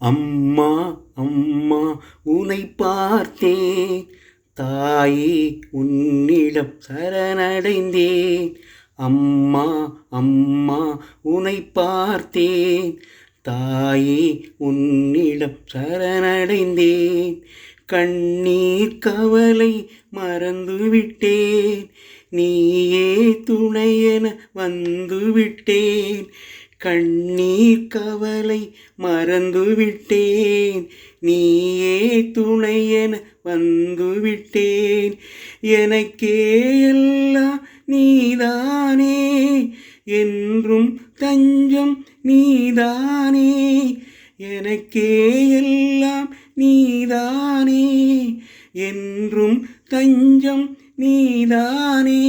அம்மா அம்மா உனை பார்த்தேன், தாயே உன்னிடம் சரணடைந்தேன். அம்மா அம்மா உனை பார்த்தேன், தாயே உன்னிடம் சரணடைந்தேன். கண்ணீர் கவலை மறந்துவிட்டேன், நீயே துணையென வந்துவிட்டேன். கண்ணீர் கவலை மறந்துவிட்டேன், நீயே துணையென வந்துவிட்டேன். எனக்கே எல்லாம் நீதானே, என்றும் தஞ்சம் நீதானே. எனக்கே எல்லாம் நீதானே, என்றும் தஞ்சம் நீதானே.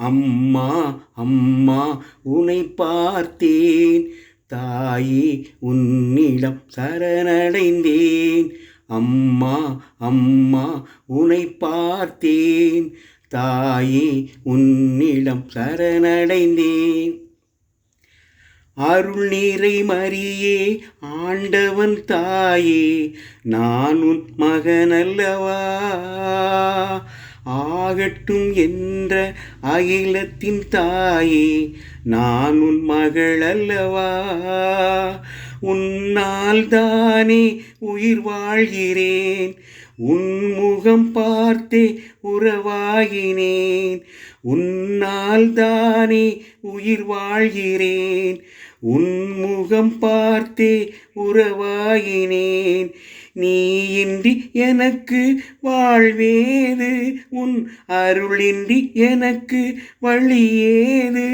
அம்மா அம்மா உனை பார்த்தேன், தாயே உன்னிடம் சரணடைந்தேன். அம்மா அம்மா உனை பார்த்தேன், தாயே உன்னிடம் சரணடைந்தேன். அருள் நிறை மரியே ஆண்டவன் தாயே, நான் உன் மகனல்லவா. ஆகட்டும் என்ற அகிலத்தின் தாயே, நான் உன் மகளல்லவா. உன்னால் தானே உயிர் வாழ்கிறேன், உன் முகம் பார்த்தே உறவாகினேன். உன்னால் தானே உயிர் வாழ்கிறேன், உன் முகம் பார்த்தே உறவாகினேன். நீ இன்றி எனக்கு வாழ்வேது, உன் அருளின்றி எனக்கு வழியேது.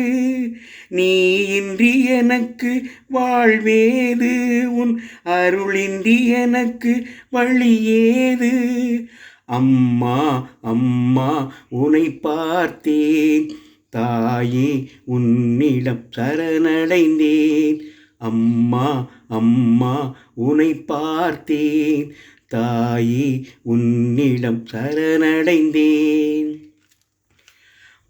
நீ இன்றி எனக்கு வாழ்வேது, உன் அருளின்றி எனக்கு வழியேது. அம்மா அம்மா உனை பார்த்தேன், தாயே உன்னிடம் சரணடைந்தேன். அம்மா அம்மா உனை பார்த்தேன், தாயே உன்னிடம் சரணடைந்தேன்.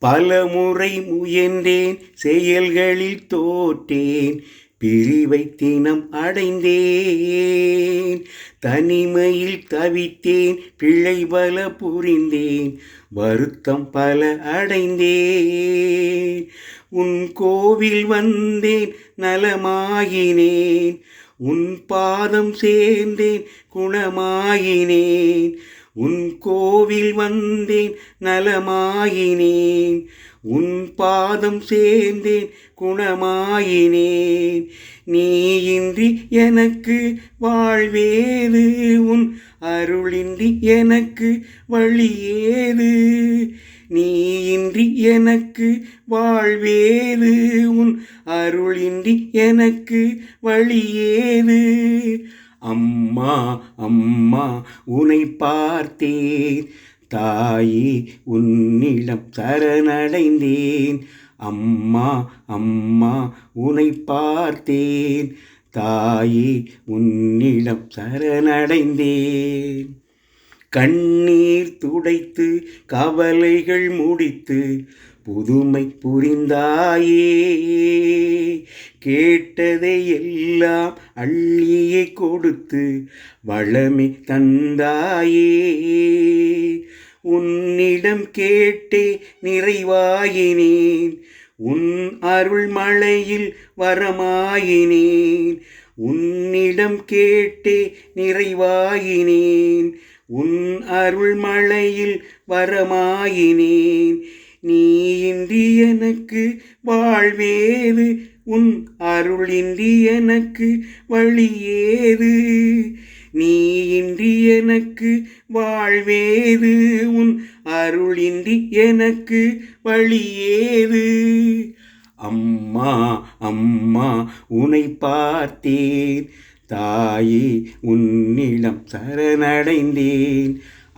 பலமுறை முயன்றேன், செயல்களில் தோற்றேன், பிரிவை தினம் அடைந்தேன். தனிமையில் தவித்தேன், பிழை பல புரிந்தேன், வருத்தம் பல அடைந்தேன். உன் கோவில் வந்தேன், நலமாகினேன், உன் பாதம் சேர்ந்தேன், குணமாகினேன். உன் கோவில் வந்தேன், நலமாகினேன், உன் பாதம் சேர்ந்தேன், குணமாயினேன். நீ இன்றி எனக்கு வாழ்வேது, உன் அருளின்றி எனக்கு வழியேது. நீ இன்றி எனக்கு வாழ்வேது, உன் அருளின்றி எனக்கு வழியேது. அம்மா அம்மா உனை பார்த்தேன், தாயே உன்னிடம் சரணடைந்தேன். அம்மா அம்மா உனை பார்த்தேன், தாயே உன்னிடம் சரணடைந்தேன். கண்ணீர் துடைத்து கவலைகள் முடித்து புதுமை புரிந்தாயே, கேட்டதை எல்லாம் அள்ளியே கொடுத்து வளமை தந்தாயே. உன்னிடம் கேட்டே நிறைவாயினேன், உன் அருள் மழையில் வரமாயினேன். உன்னிடம் கேட்டே நிறைவாயினேன், உன் அருள் மழையில் வரமாயினேன். நீ இன்றி எனக்கு வாழ்வேது, உன் அருளின்றி எனக்கு வழியேது. நீ இன்றி எனக்கு வாழ்வேது, உன் அருளின்றி எனக்கு வழியேது. அம்மா அம்மா உனை பார்த்தேன், தாயே உன்னிடம் சரணடைந்தேன்.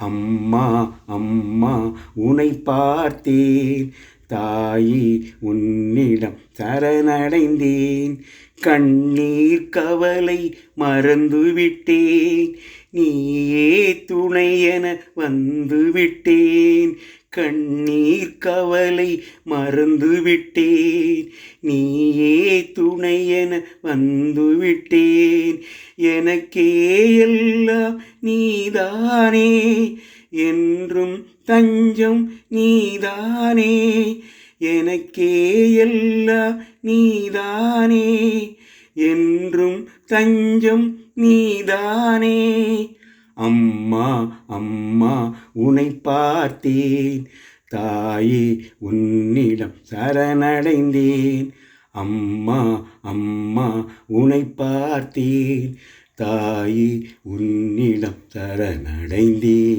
அம்மா அம்மா உனை பார்த்தேன், தாயே உன்னிடம் சரணடைந்தேன். கண்ணீர் கவலை மறந்துவிட்டேன், நீயே துணையென வந்துவிட்டேன். கண்ணீர் கவலை மறந்து விட்டேன், நீயே துணை என வந்து விட்டேன். எனக்கே எல்லாம் நீதானே, என்றும் தஞ்சம் நீதானே. எனக்கே எல்லாம் நீதானே, என்றும் தஞ்சம் நீதானே. அம்மா அம்மா உன்னை பார்த்தேன், தாயே உன்னிடம் சரணடைந்தேன். அம்மா அம்மா உன்னை பார்த்தேன், தாயே உன்னிடம் சரணடைந்தேன்.